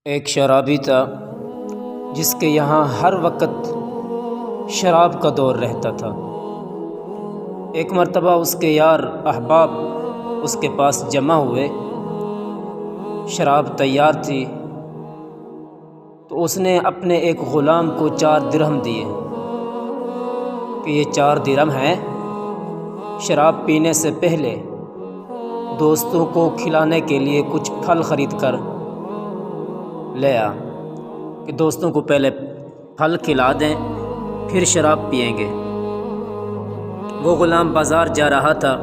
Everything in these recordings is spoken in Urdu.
ایک شرابی تھا جس کے یہاں ہر وقت شراب کا دور رہتا تھا۔ ایک مرتبہ اس کے یار احباب اس کے پاس جمع ہوئے، شراب تیار تھی، تو اس نے اپنے ایک غلام کو 4 درہم دیے کہ یہ 4 درہم ہیں، شراب پینے سے پہلے دوستوں کو کھلانے کے لیے کچھ پھل خرید کر لے آ، کہ دوستوں کو پہلے پھل کھلا دیں پھر شراب پئیں گے۔ وہ غلام بازار جا رہا تھا،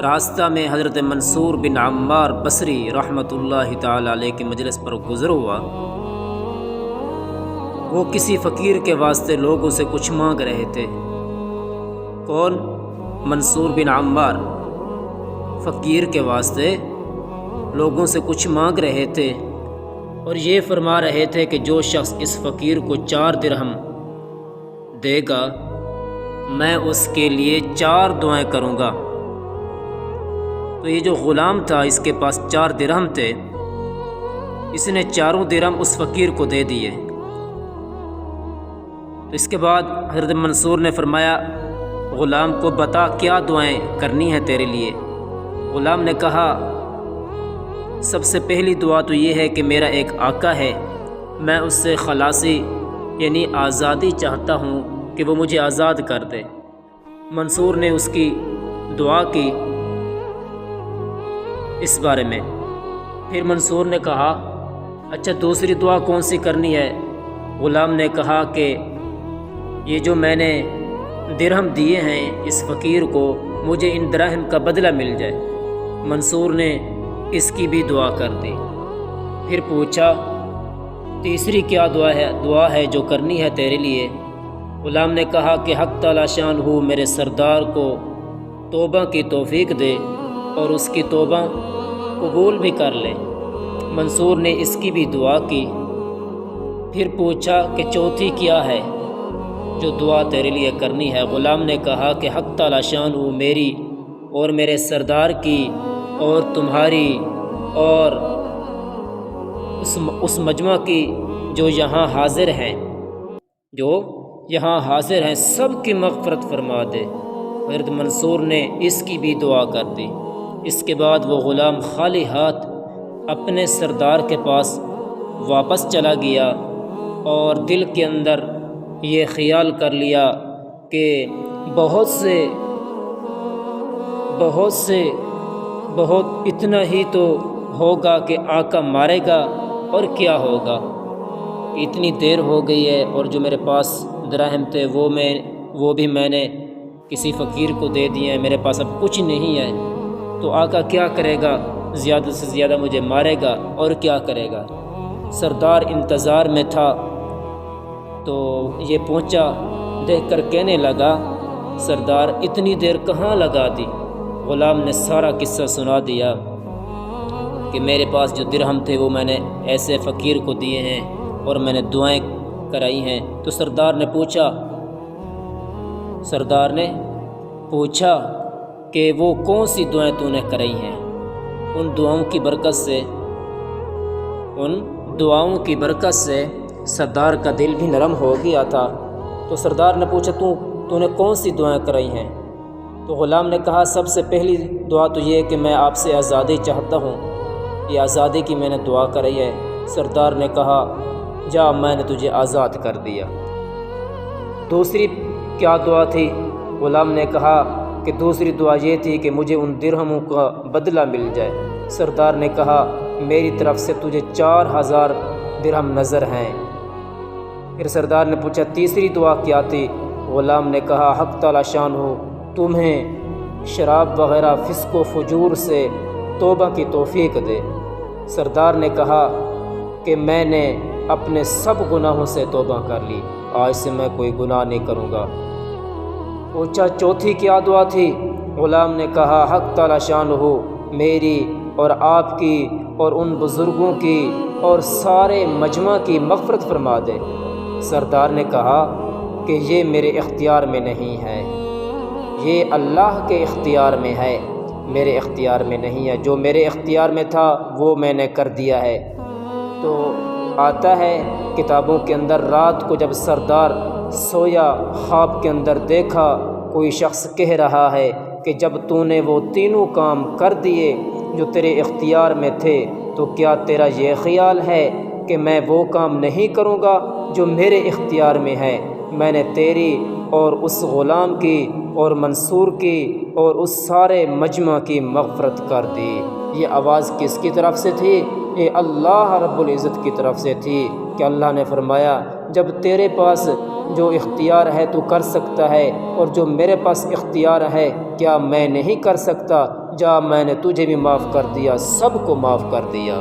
راستہ میں حضرت منصور بن عمار بصری رحمۃ اللہ تعالی علیہ کی مجلس پر گزر ہوا۔ وہ کسی فقیر کے واسطے لوگوں سے کچھ مانگ رہے تھے۔ کون؟ منصور بن عمار فقیر کے واسطے لوگوں سے کچھ مانگ رہے تھے، اور یہ فرما رہے تھے کہ جو شخص اس فقیر کو 4 درہم دے گا میں اس کے لیے 4 دعائیں کروں گا۔ تو یہ جو غلام تھا اس کے پاس 4 درہم تھے، اس نے 4 درہم اس فقیر کو دے دیے۔ تو اس کے بعد حضرت منصور نے فرمایا، غلام کو بتا کیا دعائیں کرنی ہیں تیرے لیے۔ غلام نے کہا، سب سے پہلی دعا تو یہ ہے کہ میرا ایک آقا ہے، میں اس سے خلاصی یعنی آزادی چاہتا ہوں کہ وہ مجھے آزاد کر دے۔ منصور نے اس کی دعا کی اس بارے میں۔ پھر منصور نے کہا، اچھا دوسری دعا کون سی کرنی ہے؟ غلام نے کہا کہ یہ جو میں نے درہم دیے ہیں اس فقیر کو، مجھے ان دراہم کا بدلہ مل جائے۔ منصور نے اس کی بھی دعا کر دی۔ پھر پوچھا، تیسری کیا دعا ہے جو کرنی ہے تیرے لیے؟ غلام نے کہا کہ حق تعالی شان ہو میرے سردار کو توبہ کی توفیق دے اور اس کی توبہ قبول بھی کر لے۔ منصور نے اس کی بھی دعا کی۔ پھر پوچھا کہ چوتھی کیا ہے جو دعا تیرے لیے کرنی ہے؟ غلام نے کہا کہ حق تعالی شان ہو میری اور میرے سردار کی اور تمہاری اور اس مجمع کی جو یہاں حاضر ہیں سب کی مغفرت فرما دے۔ حضرت منصور نے اس کی بھی دعا کر دی۔ اس کے بعد وہ غلام خالی ہاتھ اپنے سردار کے پاس واپس چلا گیا، اور دل کے اندر یہ خیال کر لیا کہ بہت اتنا ہی تو ہوگا کہ آقا مارے گا، اور کیا ہوگا، اتنی دیر ہو گئی ہے، اور جو میرے پاس دراہم تھے وہ بھی میں نے کسی فقیر کو دے دیے ہیں، میرے پاس اب کچھ نہیں ہے، تو آقا کیا کرے گا؟ زیادہ سے زیادہ مجھے مارے گا، اور کیا کرے گا؟ سردار انتظار میں تھا، تو یہ پہنچا، دیکھ کر کہنے لگا، سردار اتنی دیر کہاں لگا دی؟ غلام نے سارا قصہ سنا دیا کہ میرے پاس جو درہم تھے وہ میں نے ایسے فقیر کو دیے ہیں اور میں نے دعائیں کرائی ہیں۔ تو سردار نے پوچھا کہ وہ کون سی دعائیں تو نے کرائی ہیں؟ ان دعاؤں کی برکت سے سردار کا دل بھی نرم ہو گیا تھا۔ تو سردار نے پوچھا، تو نے کون سی دعائیں کرائی ہیں؟ تو غلام نے کہا، سب سے پہلی دعا تو یہ ہے کہ میں آپ سے آزادی چاہتا ہوں، یہ آزادی کی میں نے دعا کرائی ہے۔ سردار نے کہا، جا میں نے تجھے آزاد کر دیا۔ دوسری کیا دعا تھی؟ غلام نے کہا کہ دوسری دعا یہ تھی کہ مجھے ان درہموں کا بدلہ مل جائے۔ سردار نے کہا، میری طرف سے تجھے 4000 درہم نظر ہیں۔ پھر سردار نے پوچھا، تیسری دعا کیا تھی؟ غلام نے کہا، حق تعالی شان ہو تمہیں شراب وغیرہ فسق و فجور سے توبہ کی توفیق دے۔ سردار نے کہا کہ میں نے اپنے سب گناہوں سے توبہ کر لی، آج سے میں کوئی گناہ نہیں کروں گا۔ پوچھا، چوتھی کیا دعا تھی؟ غلام نے کہا، حق تعالی شان ہو میری اور آپ کی اور ان بزرگوں کی اور سارے مجمع کی مغفرت فرما دے۔ سردار نے کہا کہ یہ میرے اختیار میں نہیں ہے، یہ اللہ کے اختیار میں ہے، میرے اختیار میں نہیں ہے۔ جو میرے اختیار میں تھا وہ میں نے کر دیا ہے۔ تو آتا ہے کتابوں کے اندر، رات کو جب سردار سویا، خواب کے اندر دیکھا کوئی شخص کہہ رہا ہے کہ جب تو نے وہ تینوں کام کر دیے جو تیرے اختیار میں تھے تو کیا تیرا یہ خیال ہے کہ میں وہ کام نہیں کروں گا جو میرے اختیار میں ہے؟ میں نے تیری اور اس غلام کی اور منصور کی اور اس سارے مجمع کی مغفرت کر دی۔ یہ آواز کس کی طرف سے تھی؟ یہ اللہ رب العزت کی طرف سے تھی کہ اللہ نے فرمایا جب تیرے پاس جو اختیار ہے تو کر سکتا ہے، اور جو میرے پاس اختیار ہے کیا میں نہیں کر سکتا؟ جا، میں نے تجھے بھی معاف کر دیا، سب کو معاف کر دیا۔